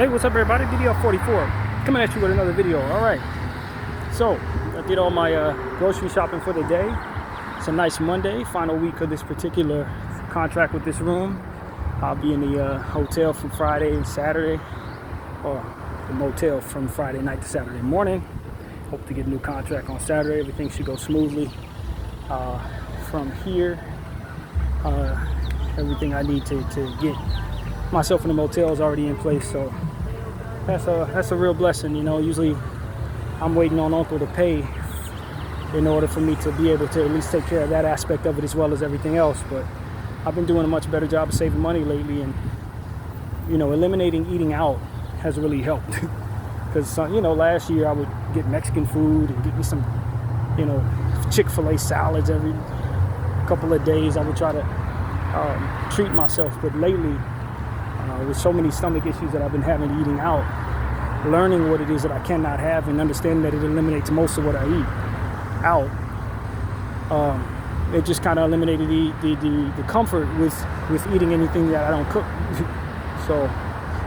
Hey, what's up everybody? DDL44 coming at you with another video. Alright, so I did all my grocery shopping for the day. It's a nice Monday, final week of this particular contract with this room. I'll be in the hotel from Friday and Saturday, or the motel from Friday night to Saturday morning. Hope to get a new contract on Saturday. Everything should go smoothly from here. Everything I need to get myself in the motel is already in place, so that's a real blessing. You know, usually I'm waiting on Uncle to pay in order for me to be able to at least take care of that aspect of it as well as everything else. But I've been doing a much better job of saving money lately, and you know, eliminating eating out has really helped. Because you know, last year I would get Mexican food and get me some, you know, Chick-fil-A salads every couple of days. I would try to treat myself, but lately with so many stomach issues that I've been having eating out, learning what it is that I cannot have and understanding that it eliminates most of what I eat out, it just kind of eliminated the comfort with eating anything that I don't cook. So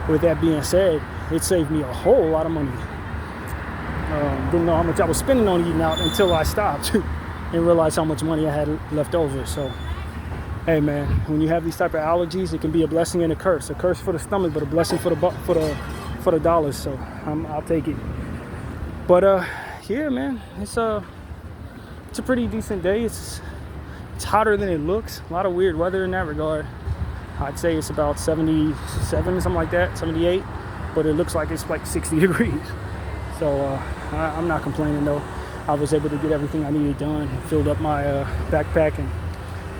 with that being said, it saved me a whole lot of money. Didn't know how much I was spending on eating out until I stopped and realized how much money I had left over. So hey man, when you have these type of allergies, it can be a blessing and a curse. A curse for the stomach, but a blessing for the dollars. So I'll take it. But yeah man, it's a pretty decent day. It's hotter than it looks. A lot of weird weather in that regard. I'd say it's about 77, something like that, 78, but it looks like it's like 60 degrees. So I'm not complaining though. I was able to get everything I needed done, filled up my backpack and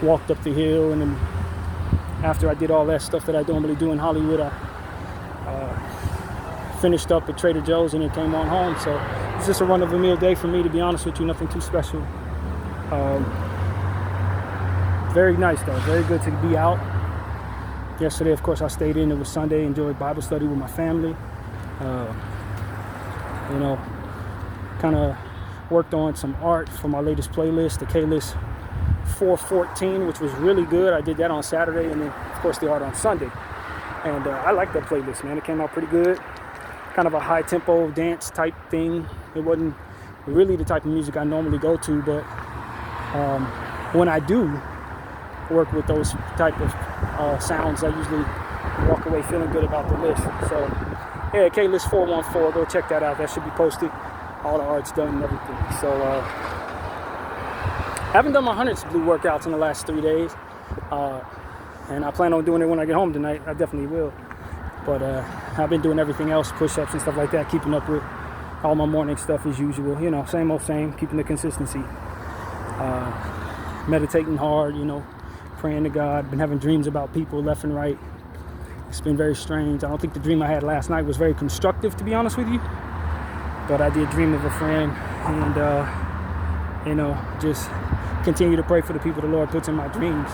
walked up the hill, and then after I did all that stuff that I normally do in Hollywood, I finished up at Trader Joe's and then came on home. So it's just a run-of-the-mill day for me, to be honest with you. Nothing too special. Very nice though, very good to be out. Yesterday, of course, I stayed in. It was Sunday. Enjoyed Bible study with my family. You know, kind of worked on some art for my latest playlist, the K-List 414, which was really good. I did that on Saturday, and then of course the art on Sunday. And I like that playlist, man. It came out pretty good. Kind of a high tempo dance type thing. It wasn't really the type of music I normally go to, but when I do work with those type of sounds, I usually walk away feeling good about the list. So yeah, K-List 414, go check that out. That should be posted. All the art's done and everything. So I haven't done my 100 Blue workouts in the last 3 days, and I plan on doing it when I get home tonight. I definitely will. But I've been doing everything else, push-ups and stuff like that, keeping up with all my morning stuff as usual. You know, same old same, keeping the consistency. Meditating hard, you know, praying to God. Been having dreams about people left and right. It's been very strange. I don't think the dream I had last night was very constructive, to be honest with you. But I did dream of a friend, and you know, just continue to pray for the people the Lord puts in my dreams.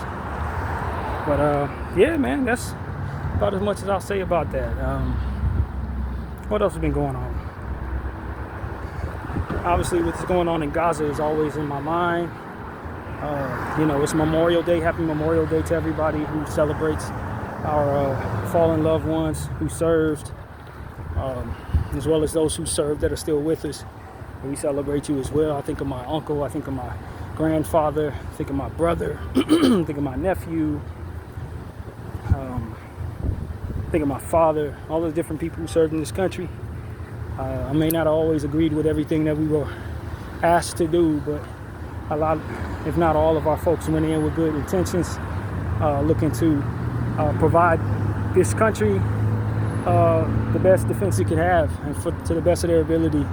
But yeah man, that's about as much as I'll say about that. What else has been going on? Obviously what's going on in Gaza is always in my mind. You know, it's Memorial Day. Happy Memorial Day to everybody who celebrates our fallen loved ones who served, as well as those who served that are still with us. We celebrate you as well. I think of my uncle, I think of my grandfather, I think of my brother, I think of my nephew, I think of my father, all the different people who served in this country. I may not have always agreed with everything that we were asked to do, but a lot, if not all of our folks went in with good intentions, looking to provide this country the best defense it could have, and to the best of their ability.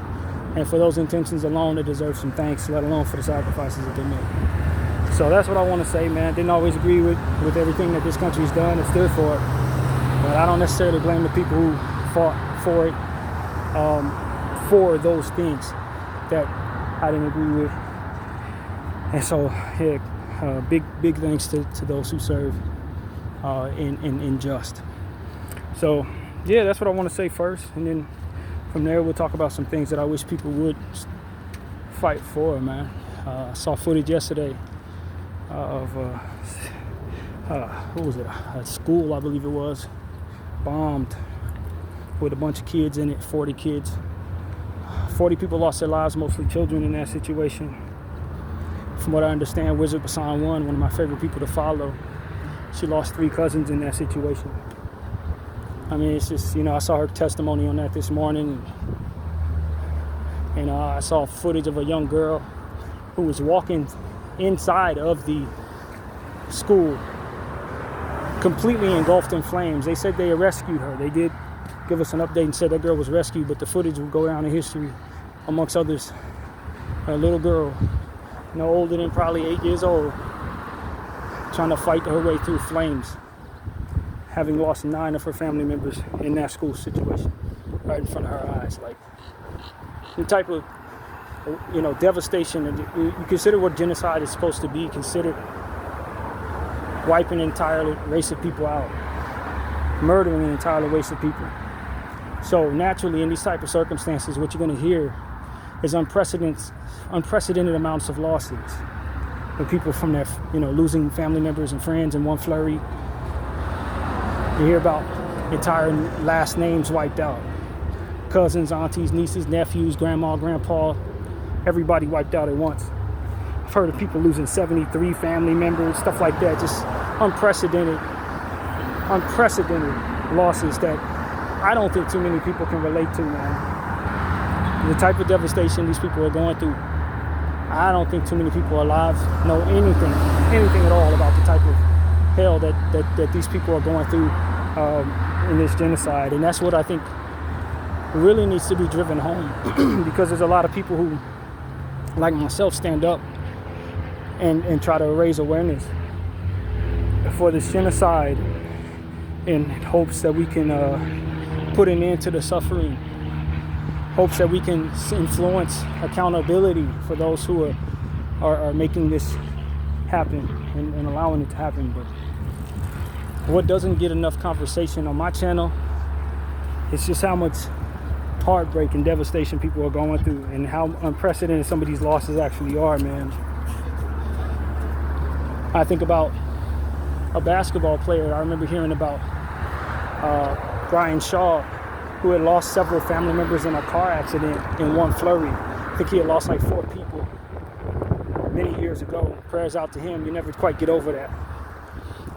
And for those intentions alone, they deserve some thanks, let alone for the sacrifices that they made. So that's what I want to say, man. Didn't always agree with everything that this country's done and stood for. But I don't necessarily blame the people who fought for it, for those things that I didn't agree with. And so, yeah, big thanks to those who serve in just. So, yeah, that's what I want to say first. And then from there, we'll talk about some things that I wish people would fight for, man. I saw footage yesterday of, what was it, a school, I believe it was, bombed with a bunch of kids in it, 40 kids. 40 people lost their lives, mostly children in that situation. From what I understand, Wizard Bassan one of my favorite people to follow, she lost 3 cousins in that situation. I mean, it's just, I saw her testimony on that this morning. And I saw footage of a young girl who was walking inside of the school, completely engulfed in flames. They said they rescued her. They did give us an update and said that girl was rescued, but the footage will go down in history, amongst others. A little girl, no older than probably 8 years old, trying to fight her way through flames, having lost 9 of her family members in that school situation, right in front of her eyes. Like, the type of, devastation, and you consider what genocide is supposed to be, consider wiping an entire race of people out, murdering an entire race of people. So naturally, in these type of circumstances, what you're going to hear is unprecedented amounts of losses. When people from their, losing family members and friends in one flurry. You hear about entire last names wiped out. Cousins, aunties, nieces, nephews, grandma, grandpa, everybody wiped out at once. I've heard of people losing 73 family members, stuff like that. Just unprecedented losses that I don't think too many people can relate to, man. The type of devastation these people are going through, I don't think too many people alive know anything at all about the type of hell that these people are going through in this genocide. And that's what I think really needs to be driven home, because there's a lot of people who, like myself, stand up and try to raise awareness for this genocide in hopes that we can put an end to the suffering, hopes that we can influence accountability for those who are making this happen and allowing it to happen. But what doesn't get enough conversation on my channel, it's just how much heartbreak and devastation people are going through and how unprecedented some of these losses actually are, man. I think about a basketball player I remember hearing about, Brian Shaw, who had lost several family members in a car accident in one flurry. I think he had lost like 4 people many years ago. Prayers out to him. You never quite get over that.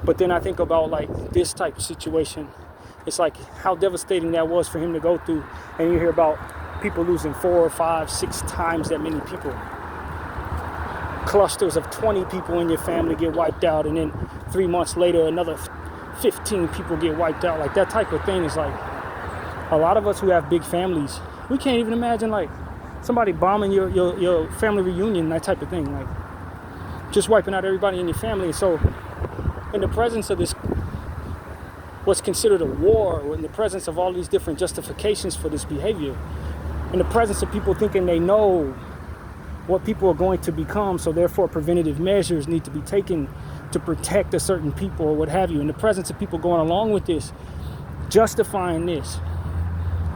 But then I think about like this type of situation. It's like how devastating that was for him to go through. And you hear about people losing 4, 5, 6 times that many people. Clusters of 20 people in your family get wiped out, and then 3 months later another 15 people get wiped out. Like that type of thing is like, a lot of us who have big families, we can't even imagine like somebody bombing your family reunion, that type of thing. Like just wiping out everybody in your family. And so in the presence of this, what's considered a war, or in the presence of all these different justifications for this behavior, in the presence of people thinking they know what people are going to become, so therefore preventative measures need to be taken to protect a certain people or what have you, in the presence of people going along with this, justifying this,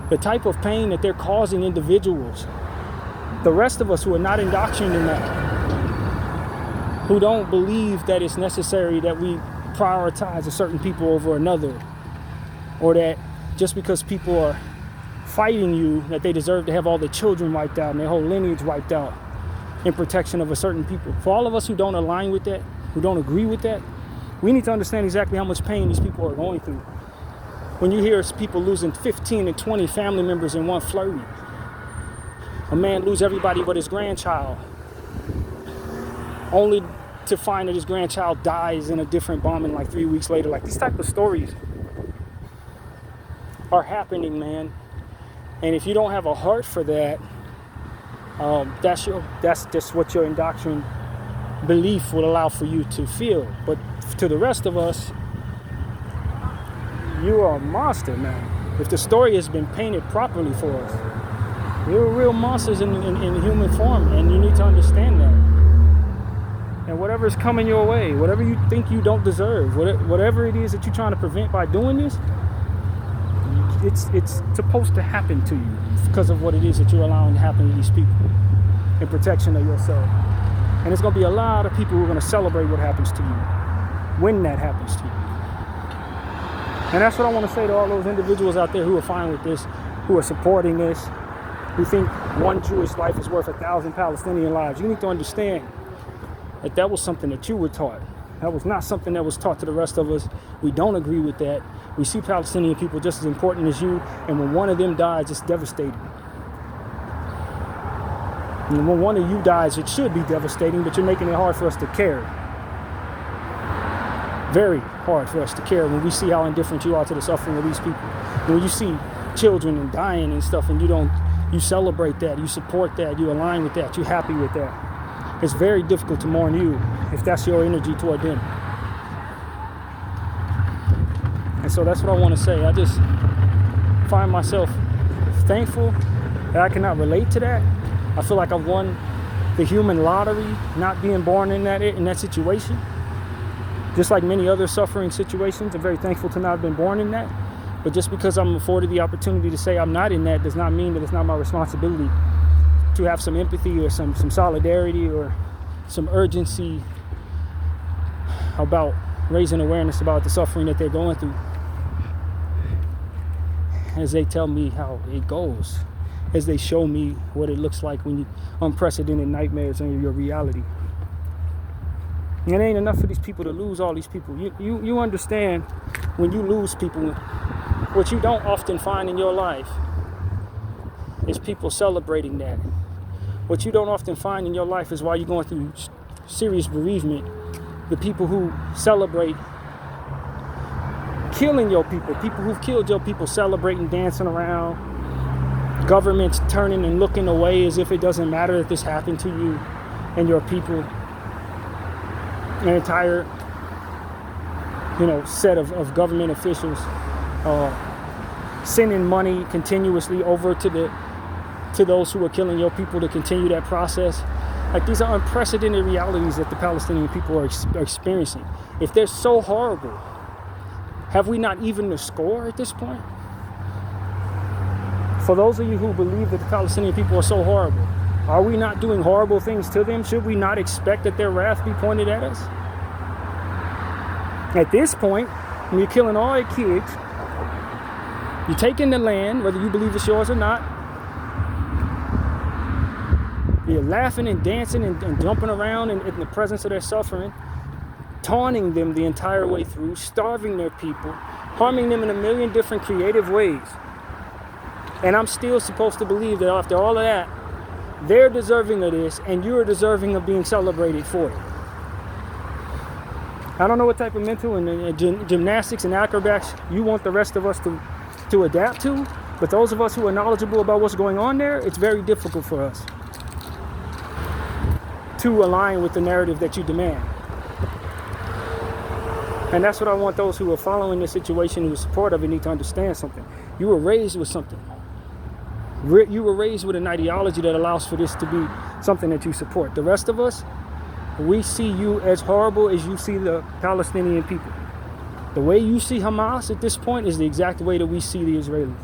the type of pain that they're causing individuals, the rest of us who are not indoctrinated in that, who don't believe that it's necessary that we prioritize a certain people over another, or that just because people are fighting you, that they deserve to have all the children wiped out and their whole lineage wiped out in protection of a certain people. For all of us who don't align with that, who don't agree with that, we need to understand exactly how much pain these people are going through. When you hear people losing 15 and 20 family members in one flurry, a man lose everybody but his grandchild, only to find that his grandchild dies in a different bombing like 3 weeks later. Like, these type of stories are happening, man. And if you don't have a heart for that, that's just what your indoctrined belief will allow for you to feel. But to the rest of us, you are a monster, man. If the story has been painted properly for us, you're real monsters in human form, and you need to understand that. And whatever's coming your way, whatever you think you don't deserve, whatever it is that you're trying to prevent by doing this, it's supposed to happen to you because of what it is that you're allowing to happen to these people in protection of yourself. And there's going to be a lot of people who are going to celebrate what happens to you when that happens to you. And that's what I want to say to all those individuals out there who are fine with this, who are supporting this, who think one Jewish life is worth 1,000 Palestinian lives. You need to understand that that was something that you were taught. That was not something that was taught to the rest of us. We don't agree with that. We see Palestinian people just as important as you, and when one of them dies, it's devastating. And when one of you dies, it should be devastating, but you're making it hard for us to care. Very hard for us to care when we see how indifferent you are to the suffering of these people. When you see children and dying and stuff, and you celebrate that, you support that, you align with that, you're happy with that. It's very difficult to mourn you if that's your energy toward them. And so that's what I want to say. I just find myself thankful that I cannot relate to that. I feel like I've won the human lottery, not being born in that situation. Just like many other suffering situations, I'm very thankful to not have been born in that. But just because I'm afforded the opportunity to say I'm not in that does not mean that it's not my responsibility to have some empathy or some solidarity or some urgency about raising awareness about the suffering that they're going through, as they tell me how it goes, as they show me what it looks like when you unprecedented nightmares in your reality. And it ain't enough for these people to lose all these people. You understand when you lose people, what you don't often find in your life is people celebrating that. What you don't often find in your life is while you're going through serious bereavement, the people who celebrate killing your people who've killed your people celebrating, dancing around, governments turning and looking away as if it doesn't matter that this happened to you and your people. An entire, set of government officials sending money continuously over to those who are killing your people to continue that process. Like, these are unprecedented realities that the Palestinian people are experiencing. If they're so horrible, have we not even the score at this point? For those of you who believe that the Palestinian people are so horrible, are we not doing horrible things to them? Should we not expect that their wrath be pointed at us? At this point, when you're killing all your kids, you're taking the land, whether you believe it's yours or not, you're laughing and dancing and jumping around in the presence of their suffering, taunting them the entire way through, starving their people, harming them in a million different creative ways. And I'm still supposed to believe that after all of that, they're deserving of this, and you're deserving of being celebrated for it. I don't know what type of mental and gymnastics and acrobats you want the rest of us to adapt to, but those of us who are knowledgeable about what's going on there, it's very difficult for us to align with the narrative that you demand. And that's what I want those who are following this situation, who are supportive, and need to understand something. You were raised with something. You were raised with an ideology that allows for this to be something that you support. The rest of us, we see you as horrible as you see the Palestinian people. The way you see Hamas at this point is the exact way that we see the Israelis.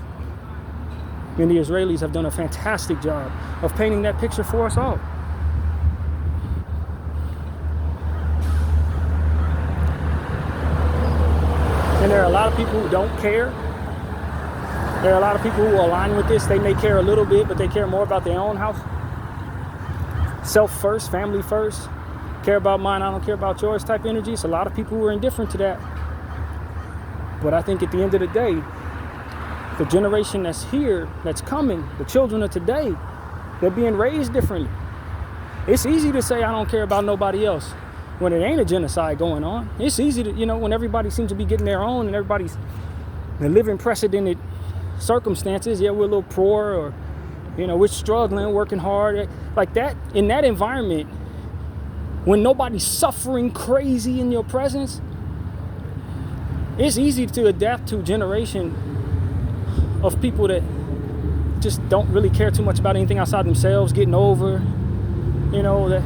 And the Israelis have done a fantastic job of painting that picture for us all. And there are a lot of people who don't care. There are a lot of people who align with this. They may care a little bit, but they care more about their own house. Self first, family first. Care about mine, I don't care about yours type energy. It's a lot of people who are indifferent to that. But I think at the end of the day, the generation that's here, that's coming, the children of today, they're being raised differently. It's easy to say I don't care about nobody else when it ain't a genocide going on. It's easy to, when everybody seems to be getting their own and everybody's living precedented circumstances. Yeah, we're a little poor, or we're struggling, working hard, like that. In that environment, when nobody's suffering crazy in your presence, it's easy to adapt to a generation of people that just don't really care too much about anything outside themselves, getting over, that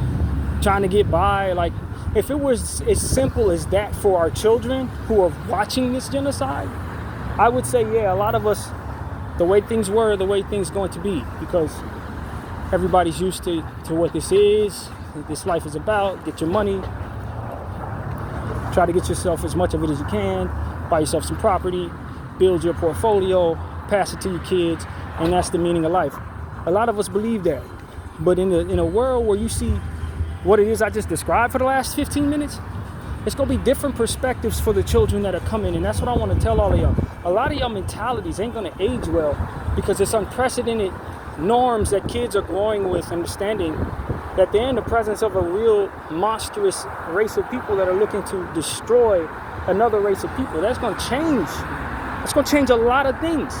trying to get by. Like, if it was as simple as that for our children who are watching this genocide, I would say, yeah, a lot of us, the way things were, the way things going to be, because everybody's used to what this is, what this life is about. Get your money, try to get yourself as much of it as you can, buy yourself some property, build your portfolio, pass it to your kids, and that's the meaning of life. A lot of us believe that. But in a world where you see what it is I just described for the last 15 minutes, it's going to be different perspectives for the children that are coming. And that's what I want to tell all of y'all. A lot of y'all mentalities ain't going to age well because it's unprecedented norms that kids are growing with, understanding that they're in the presence of a real monstrous race of people that are looking to destroy another race of people. That's going to change. It's going to change a lot of things.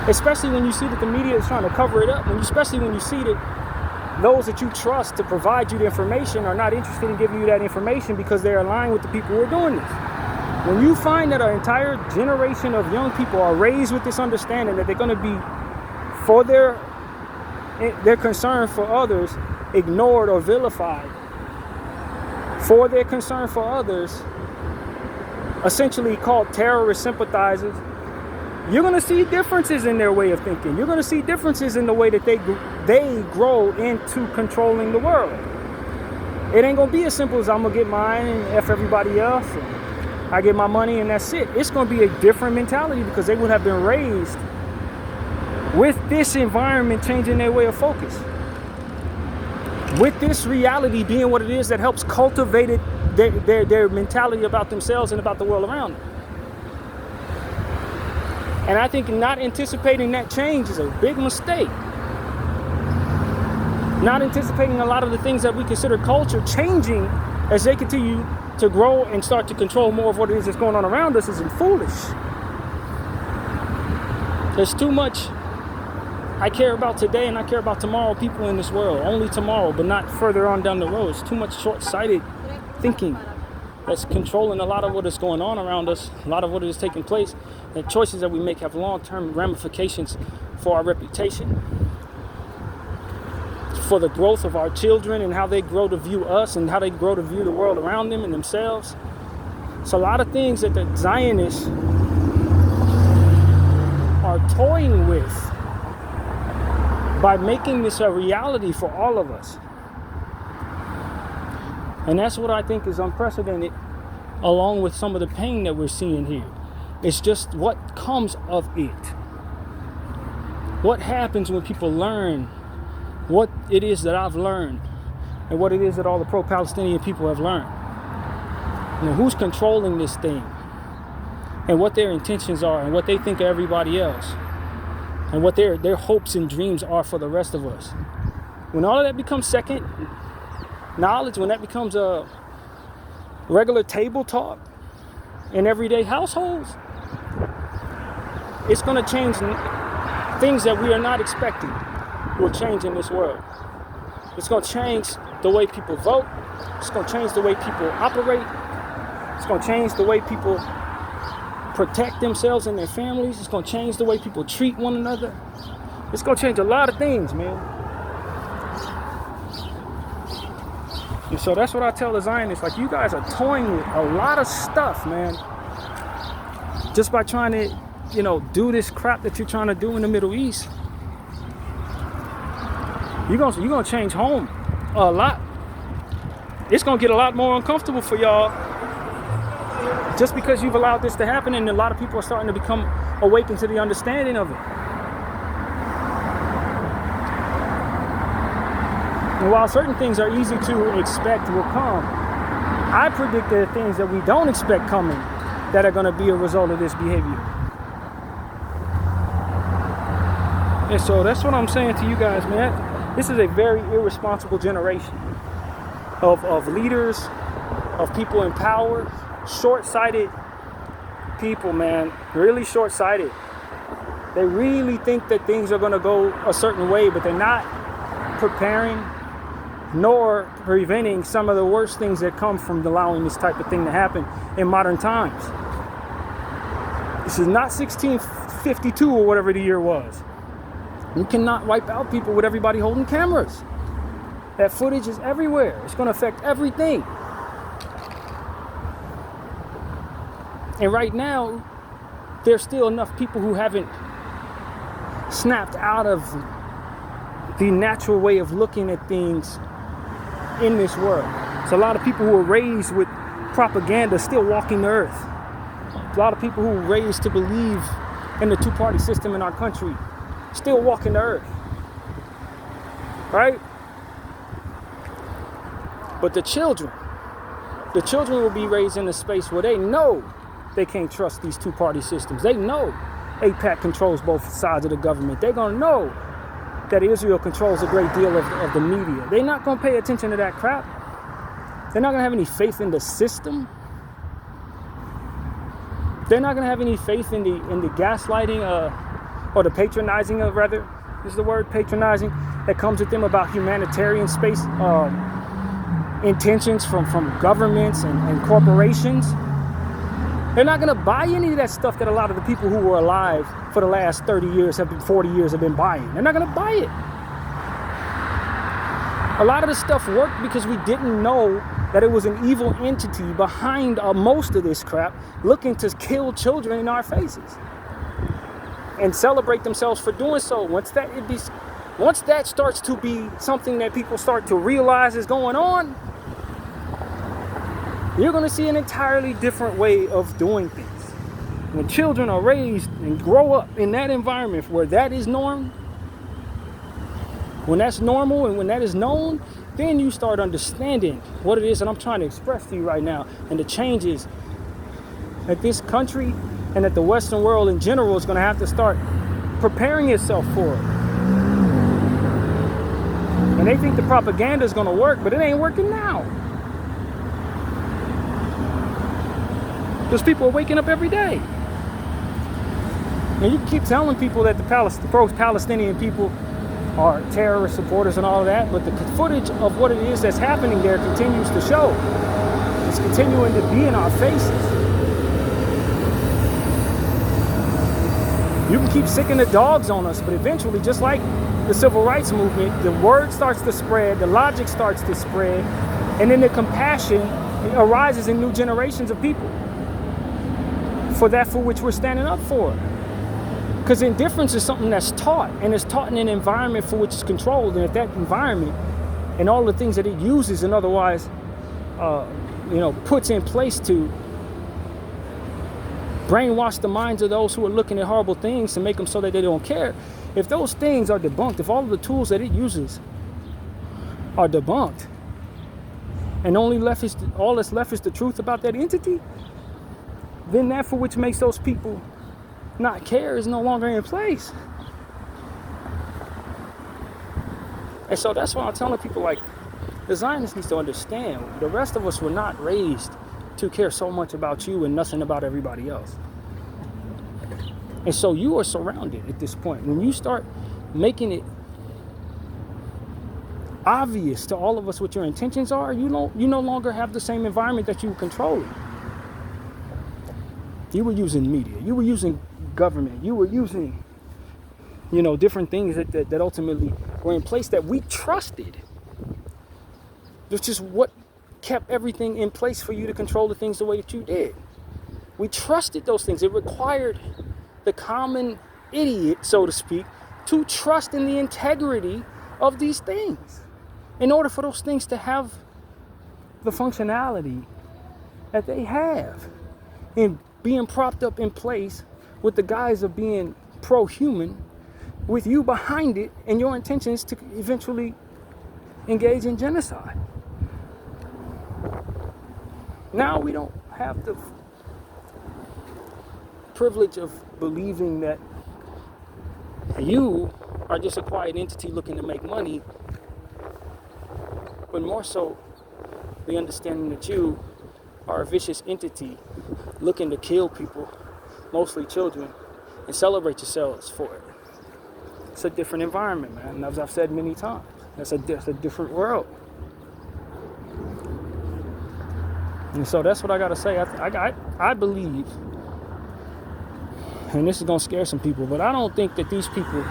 Especially when you see that the media is trying to cover it up. Especially when you see that those that you trust to provide you the information are not interested in giving you that information because they're aligned with the people who are doing this. When you find that an entire generation of young people are raised with this understanding that they're going to be, for their concern for others, ignored or vilified, for their concern for others, essentially called terrorist sympathizers, you're going to see differences in their way of thinking. You're going to see differences in the way that they grow into controlling the world. It ain't going to be as simple as I'm going to get mine and F everybody else and I get my money and that's it. It's going to be a different mentality because they would have been raised with this environment changing their way of focus. With this reality being what it is that helps cultivate their mentality about themselves and about the world around them. And I think not anticipating that change is a big mistake. Not anticipating a lot of the things that we consider culture changing as they continue to grow and start to control more of what it is that's going on around us is foolish. There's too much I care about today and I care about tomorrow people in this world. Only tomorrow, but not further on down the road. It's too much short-sighted thinking that's controlling a lot of what is going on around us, a lot of what is taking place. The choices that we make have long-term ramifications for our reputation, for the growth of our children and how they grow to view us and how they grow to view the world around them and themselves. It's a lot of things that the Zionists are toying with by making this a reality for all of us. And that's what I think is unprecedented, along with some of the pain that we're seeing here. It's just what comes of it. What happens when people learn what it is that I've learned and what it is that all the pro-Palestinian people have learned. You know, who's controlling this thing and what their intentions are and what they think of everybody else and what their hopes and dreams are for the rest of us. When all of that becomes second knowledge, when that becomes a regular table talk in everyday households, it's going to change things that we are not expecting will change in this world. It's going to change the way people vote. It's going to change the way people operate. It's going to change the way people protect themselves and their families. It's going to change the way people treat one another. It's going to change a lot of things, man. And so that's what I tell the Zionists. Like, you guys are toying with a lot of stuff, man. Just by trying to, do this crap that you're trying to do in the Middle East. You're gonna change home a lot. It's gonna get a lot more uncomfortable for y'all just because you've allowed this to happen, and a lot of people are starting to become awakened to the understanding of it. And while certain things are easy to expect will come, I predict there are things that we don't expect coming that are going to be a result of this behavior. And so that's what I'm saying to you guys, man. This is a very irresponsible generation of leaders, of people in power, short-sighted people, man. Really short-sighted. They really think that things are going to go a certain way, but they're not preparing nor preventing some of the worst things that come from allowing this type of thing to happen in modern times. This is not 1652 or whatever the year was. You cannot wipe out people with everybody holding cameras. That footage is everywhere. It's going to affect everything. And right now, there's still enough people who haven't snapped out of the natural way of looking at things in this world. It's a lot of people who are raised with propaganda still walking the earth. A lot of people who were raised to believe in the two-party system in our country still walking the earth, right? But the children will be raised in a space where they know they can't trust these two-party systems. They know AIPAC controls both sides of the government. They're going to know that Israel controls a great deal of the media. They're not going to pay attention to that crap. They're not going to have any faith in the system. They're not going to have any faith in the gaslighting or the patronizing, rather, is the word, patronizing, that comes with them about humanitarian space intentions from governments and corporations. They're not going to buy any of that stuff that a lot of the people who were alive for the last 30 years, 40 years have been buying. They're not going to buy it. A lot of the stuff worked because we didn't know that it was an evil entity behind most of this crap, looking to kill children in our faces and celebrate themselves for doing so. Once that starts to be something that people start to realize is going on, you're going to see an entirely different way of doing things. When children are raised and grow up in that environment where that is norm, when that's normal and when that is known, then you start understanding what it is that I'm trying to express to you right now, and the changes that this country and that the Western world in general is going to have to start preparing itself for it. And they think the propaganda is going to work, but it ain't working now. Because people are waking up every day. And you keep telling people that the pro-Palestinian people are terrorist supporters and all of that, but the footage of what it is that's happening there continues to show. It's continuing to be in our faces. You can keep sicking the dogs on us, but eventually, just like the civil rights movement, the word starts to spread, the logic starts to spread, and then the compassion arises in new generations of people for that for which we're standing up for. Because indifference is something that's taught, and it's taught in an environment for which it's controlled. And if that environment and all the things that it uses and otherwise, puts in place to brainwash the minds of those who are looking at horrible things to make them so that they don't care. If those things are debunked, if all of the tools that it uses are debunked, and all that's left is the truth about that entity, then that for which makes those people not care is no longer in place. And so that's why I'm telling people, like, the Zionists needs to understand, the rest of us were not raised to care so much about you and nothing about everybody else. And so you are surrounded at this point. When you start making it obvious to all of us what your intentions are, you no longer have the same environment that you were controlling. You were using media, you were using government, you were using, different things that ultimately were in place that we trusted, which is what kept everything in place for you to control the things the way that you did. We trusted those things. It required the common idiot, so to speak, to trust in the integrity of these things in order for those things to have the functionality that they have in being propped up in place with the guise of being pro-human, with you behind it and your intentions to eventually engage in genocide. Now we don't have the privilege of believing that you are just a quiet entity looking to make money, but more so the understanding that you are a vicious entity looking to kill people, mostly children, and celebrate yourselves for it. It's a different environment, man. And as I've said many times, that's a different world. And so that's what I got to say. I believe, and this is going to scare some people, but I don't think that these people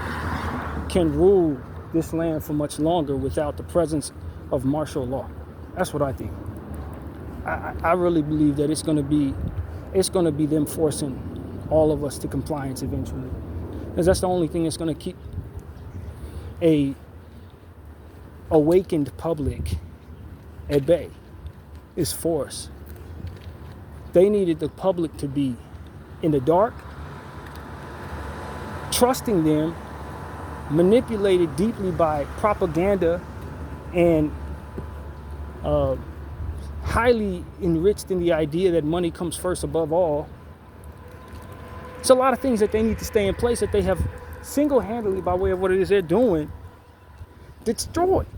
can rule this land for much longer without the presence of martial law. That's what I think. I really believe that it's going to be them forcing all of us to compliance eventually, because that's the only thing that's going to keep a awakened public at bay, is force. They needed the public to be in the dark, trusting them, manipulated deeply by propaganda, and highly enriched in the idea that money comes first above all. It's a lot of things that they need to stay in place that they have single-handedly, by way of what it is they're doing, destroyed.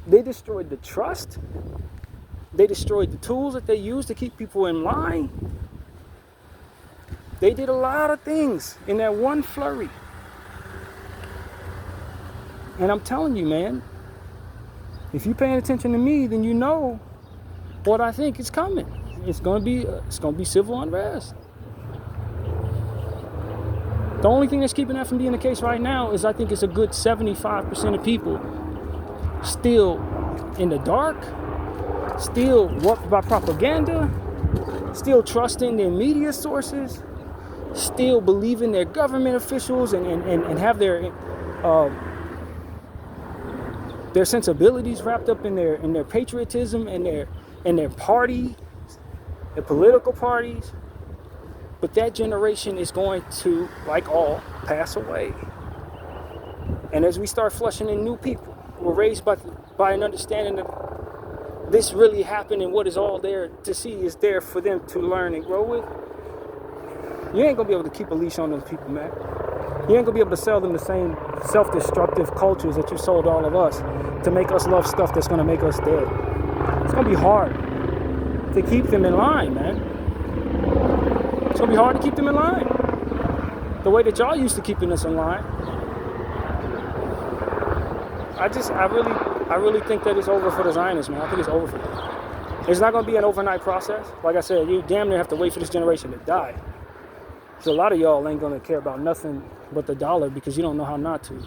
They destroyed the trust. They destroyed the tools that they use to keep people in line. They did a lot of things in that one flurry. And I'm telling you, man, if you're paying attention to me, then you know what I think is coming. It's gonna be civil unrest. The only thing that's keeping that from being the case right now is I think it's a good 75% of people still in the dark, still warped by propaganda, still trusting their media sources, still believing their government officials and have their sensibilities wrapped up in their patriotism and their party, their political parties. But that generation is going to, like all, pass away. And as we start flushing in new people, we're raised by an understanding that this really happened and what is all there to see is there for them to learn and grow with. You ain't gonna be able to keep a leash on those people, man. You ain't gonna be able to sell them the same self-destructive cultures that you sold all of us to make us love stuff that's gonna make us dead. It's gonna be hard to keep them in line, man. It's gonna be hard to keep them in line the way that y'all used to keeping us in line. I really think that it's over for the Zionists, man. I think it's over for them. It's not gonna be an overnight process. Like I said, you damn near have to wait for this generation to die. So a lot of y'all ain't gonna care about nothing but the dollar because you don't know how not to.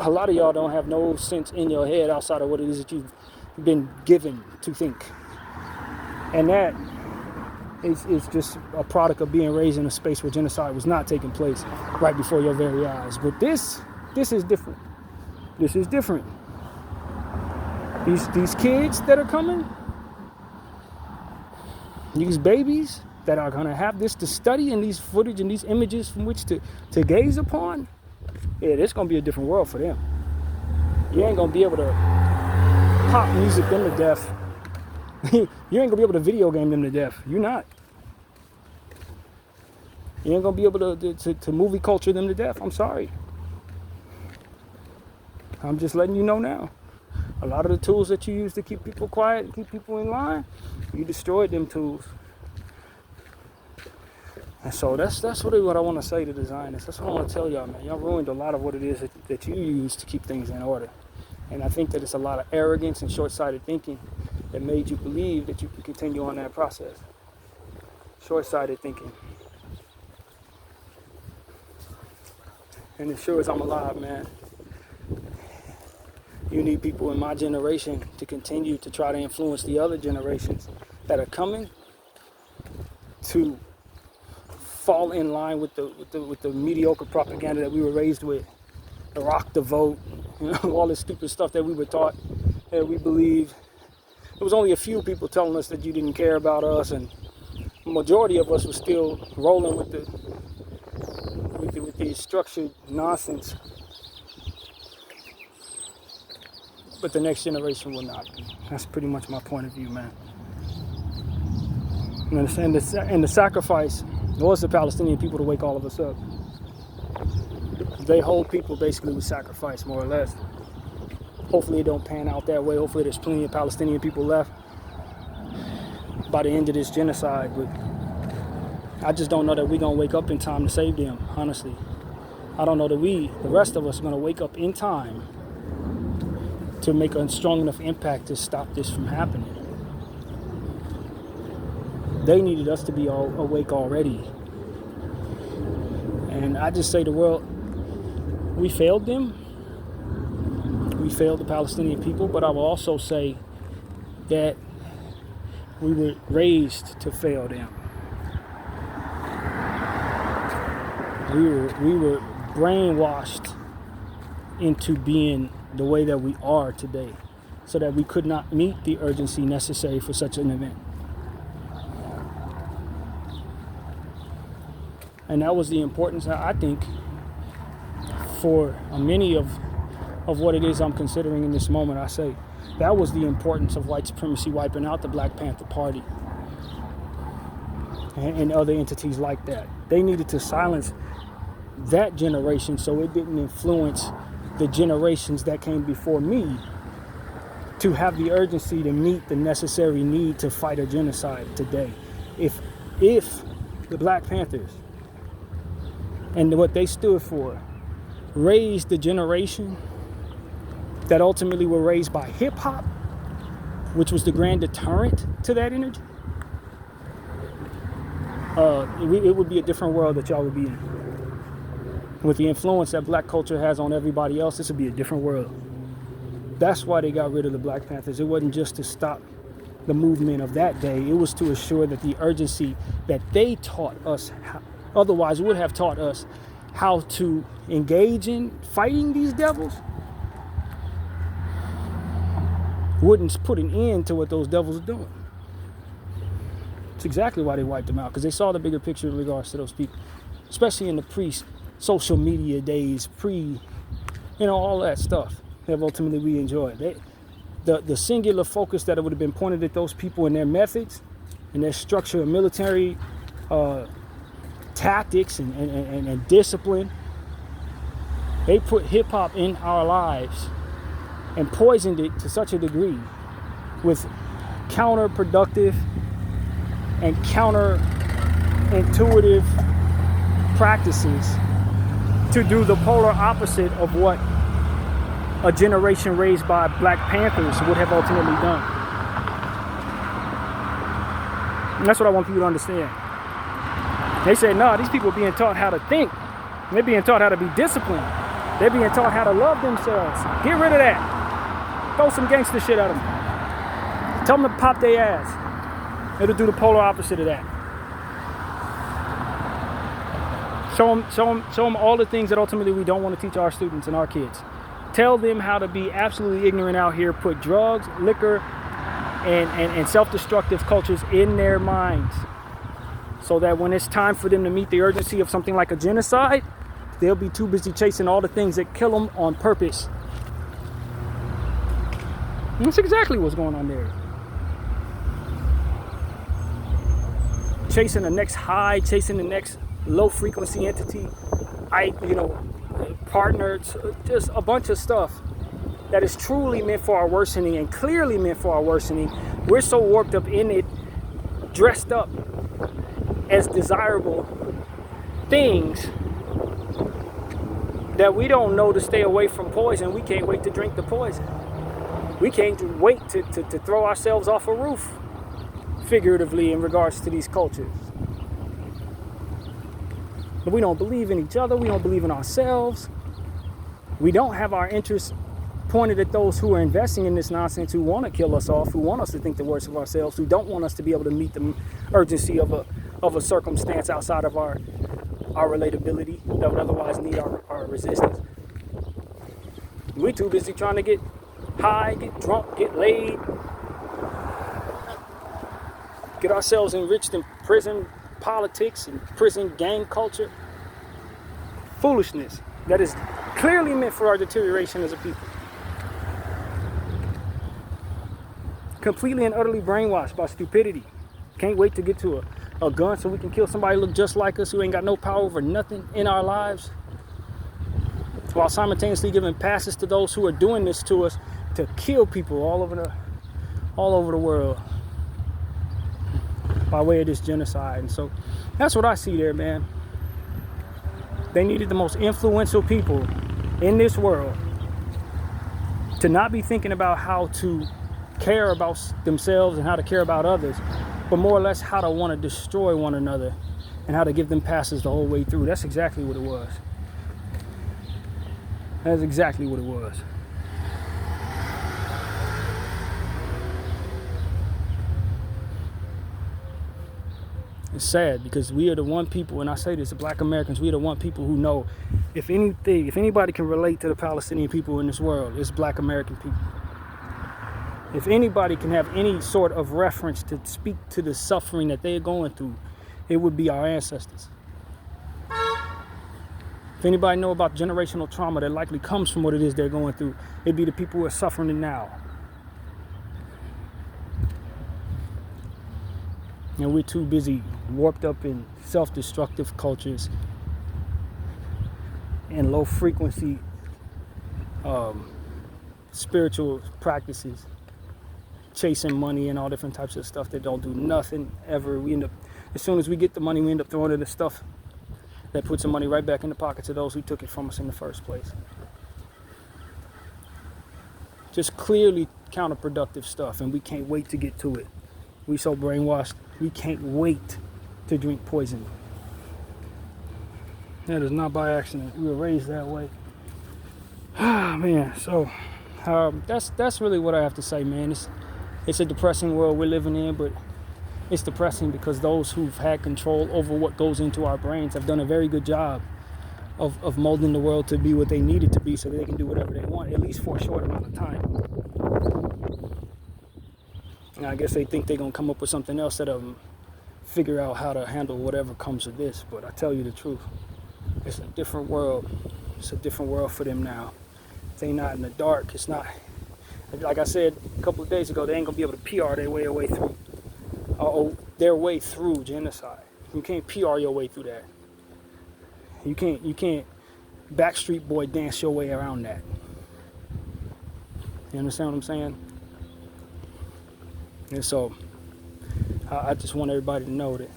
A lot of y'all don't have no sense in your head outside of what it is that you've been given to think. And that is just a product of being raised in a space where genocide was not taking place right before your very eyes. But this is different. This is different. These kids that are coming, these babies that are gonna have this to study and these footage and these images from which to gaze upon, yeah, this gonna be a different world for them. You ain't gonna be able to pop music them to death. You ain't gonna be able to video game them to death. You're not. You ain't gonna be able to movie culture them to death. I'm sorry. I'm just letting you know now. A lot of the tools that you use to keep people quiet and keep people in line, you destroyed them tools. And so that's really what I want to say to the Zionists. That's what I want to tell y'all, man. Y'all ruined a lot of what it is that you use to keep things in order. And I think that it's a lot of arrogance and short-sighted thinking that made you believe that you can continue on that process. Short-sighted thinking. And as sure as I'm alive, man, you need people in my generation to continue to try to influence the other generations that are coming to fall in line with the mediocre propaganda that we were raised with. The rock the vote, all this stupid stuff that we were taught, that we believe. There was only a few people telling us that you didn't care about us, and the majority of us was still rolling with the structured nonsense. But the next generation will not be. That's pretty much my point of view, man. And the sacrifice was the Palestinian people to wake all of us up. They hold people basically with sacrifice, more or less. Hopefully it don't pan out that way. Hopefully there's plenty of Palestinian people left by the end of this genocide. But I just don't know that we're going to wake up in time to save them, honestly. I don't know that the rest of us, are going to wake up in time to make a strong enough impact to stop this from happening. They needed us to be all awake already. And I just say to the world, we failed them. We failed the Palestinian people, but I will also say that we were raised to fail them. We were brainwashed into being the way that we are today, so that we could not meet the urgency necessary for such an event. And that was the importance, I think, for many of what it is I'm considering in this moment. I say that was the importance of white supremacy wiping out the Black Panther Party and other entities like that. They needed to silence that generation so it didn't influence the generations that came before me to have the urgency to meet the necessary need to fight a genocide today. If the Black Panthers and what they stood for raised the generation that ultimately were raised by hip hop, which was the grand deterrent to that energy, it would be a different world that y'all would be in. With the influence that black culture has on everybody else, this would be a different world. That's why they got rid of the Black Panthers. It wasn't just to stop the movement of that day. It was to assure that the urgency that they taught us, otherwise would have taught us how to engage in fighting these devils, wouldn't put an end to what those devils are doing. It's exactly why they wiped them out, because they saw the bigger picture in regards to those people, especially in the pre-social media days, all that stuff that ultimately we enjoyed. The singular focus that it would have been pointed at those people and their methods and their structure of military tactics and discipline. They put hip-hop in our lives and poisoned it to such a degree with counterproductive and counterintuitive practices to do the polar opposite of what a generation raised by Black Panthers would have ultimately done. And that's what I want people to understand. They say, no, these people are being taught how to think. They're being taught how to be disciplined. They're being taught how to love themselves. Get rid of that. Throw some gangster shit at them. Tell them to pop their ass. It'll do the polar opposite of that. Show them all the things that ultimately we don't want to teach our students and our kids. Tell them how to be absolutely ignorant out here, put drugs, liquor, and self-destructive cultures in their minds, so that when it's time for them to meet the urgency of something like a genocide, they'll be too busy chasing all the things that kill them on purpose. And that's exactly what's going on there. Chasing the next high, chasing the next low frequency entity, partners, just a bunch of stuff that is truly meant for our worsening and clearly meant for our worsening. We're so warped up in it, dressed up as desirable things, that we don't know to stay away from poison. We can't wait to drink the poison. We can't wait to throw ourselves off a roof, figuratively, in regards to these cultures. But we don't believe in each other. We don't believe in ourselves. We don't have our interests pointed at those who are investing in this nonsense, who want to kill us off, who want us to think the worst of ourselves, who don't want us to be able to meet the urgency of a circumstance outside of our relatability that would otherwise need our resistance. We're too busy trying to get high, get drunk, get laid, get ourselves enriched in prison politics and prison gang culture. Foolishness that is clearly meant for our deterioration as a people. Completely and utterly brainwashed by stupidity. Can't wait to get to a gun so we can kill somebody who look just like us, who ain't got no power over nothing in our lives, while simultaneously giving passes to those who are doing this to us to kill people all over the world by way of this genocide. And so that's what I see there, man. They needed the most influential people in this world to not be thinking about how to care about themselves and how to care about others, but more or less how to want to destroy one another and how to give them passes the whole way through. That's exactly what it was. That's exactly what it was. It's sad because we are the one people, and I say this, the Black Americans, we are the one people who know if anybody can relate to the Palestinian people in this world, it's Black American people. If anybody can have any sort of reference to speak to the suffering that they're going through, it would be our ancestors. If anybody know about generational trauma that likely comes from what it is they're going through, it'd be the people who are suffering it now. And we're too busy warped up in self-destructive cultures and low frequency spiritual practices, chasing money and all different types of stuff that don't do nothing ever. We end up, as soon as we get the money, we end up throwing it at stuff that puts the money right back in the pockets of those who took it from us in the first place. Just clearly counterproductive stuff, and we can't wait to get to it. We so brainwashed, we can't wait to drink poison. That is not by accident. We were raised that way. Ah, man. So that's really what I have to say, man. It's a depressing world we're living in, but it's depressing because those who've had control over what goes into our brains have done a very good job of molding the world to be what they need it to be so that they can do whatever they want, at least for a short amount of time. And I guess they think they're going to come up with something else that'll figure out how to handle whatever comes of this. But I tell you the truth, it's a different world. It's a different world for them now. They not in the dark. It's not, like I said a couple of days ago, they ain't going to be able to PR their way through genocide. You can't PR your way through that. You can't Backstreet Boy dance your way around that. You understand what I'm saying? And so I just want everybody to know that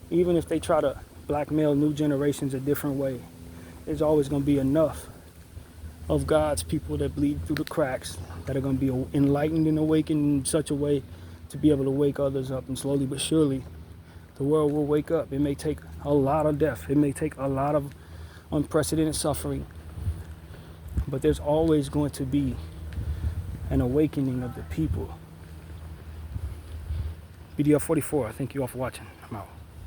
even if they try to blackmail new generations a different way, there's always going to be enough of God's people that bleed through the cracks that are going to be enlightened and awakened in such a way to be able to wake others up. And slowly but surely, the world will wake up. It may take a lot of death. It may take a lot of unprecedented suffering. But there's always going to be an awakening of the people. BDF 44, thank you all for watching. I'm out.